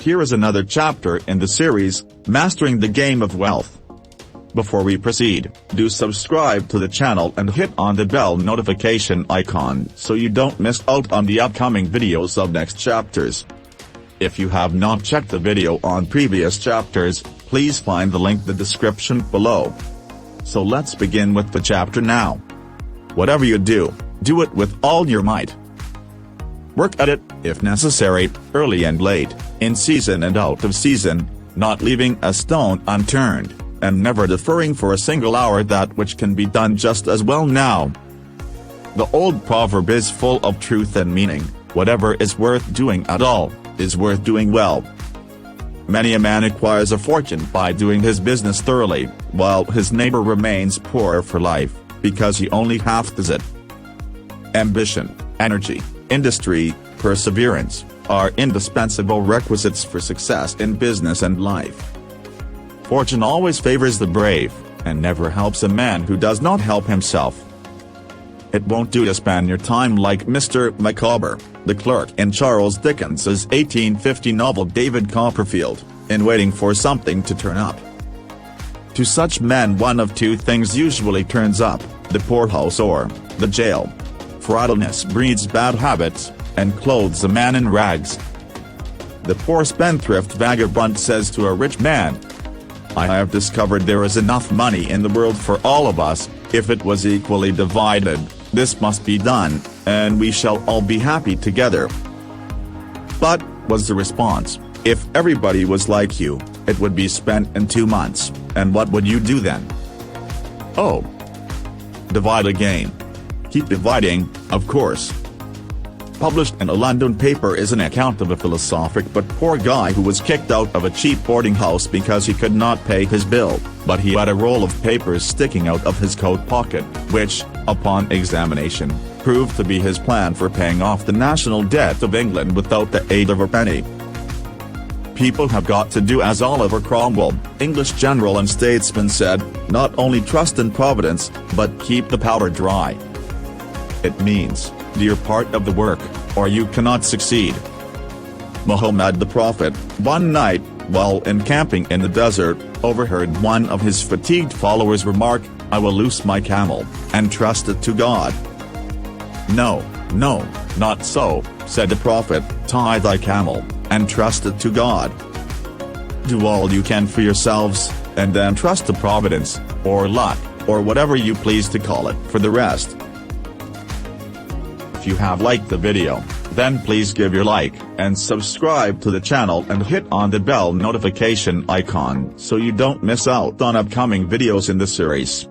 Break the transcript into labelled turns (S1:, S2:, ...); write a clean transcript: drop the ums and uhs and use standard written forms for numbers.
S1: Here is another chapter in the series, Mastering the Game of Wealth. Before we proceed, do subscribe to the channel and hit on the bell notification icon so you don't miss out on the upcoming videos of next chapters. If you have not checked the video on previous chapters, please find the link in the description below. So let's begin with the chapter now. Whatever you do, do it with all your might. Work at it, if necessary, early and late, in season and out of season, not leaving a stone unturned, and never deferring for a single hour that which can be done just as well now. The old proverb is full of truth and meaning: whatever is worth doing at all, is worth doing well. Many a man acquires a fortune by doing his business thoroughly, while his neighbor remains poor for life, because he only half does it. Ambition, energy, industry, perseverance, are indispensable requisites for success in business and life. Fortune always favors the brave, and never helps a man who does not help himself. It won't do to spend your time like Mr. Micawber, the clerk in Charles Dickens's 1850 novel David Copperfield, in waiting for something to turn up. To such men one of two things usually turns up: the poorhouse or the jail. For idleness breeds bad habits, and clothes a man in rags. The poor spendthrift vagabond says to a rich man, "I have discovered there is enough money in the world for all of us. If it was equally divided, this must be done, and we shall all be happy together." "But," was the response, "if everybody was like you, it would be spent in 2 months, and what would you do then?" "Oh, divide again. Keep dividing, of course." Published in a London paper is an account of a philosophic but poor guy who was kicked out of a cheap boarding house because he could not pay his bill, but he had a roll of papers sticking out of his coat pocket, which, upon examination, proved to be his plan for paying off the national debt of England without the aid of a penny. People have got to do as Oliver Cromwell, English general and statesman, said: not only trust in Providence, but keep the powder dry. It means, do your part of the work, or you cannot succeed. Muhammad the Prophet, one night, while encamping in the desert, overheard one of his fatigued followers remark, "I will loose my camel, and trust it to God." "No, no, not so," said the Prophet, "tie thy camel, and trust it to God. Do all you can for yourselves, and then trust to Providence, or luck, or whatever you please to call it, for the rest." If you have liked the video, then please give your like, and subscribe to the channel and hit on the bell notification icon so you don't miss out on upcoming videos in the series.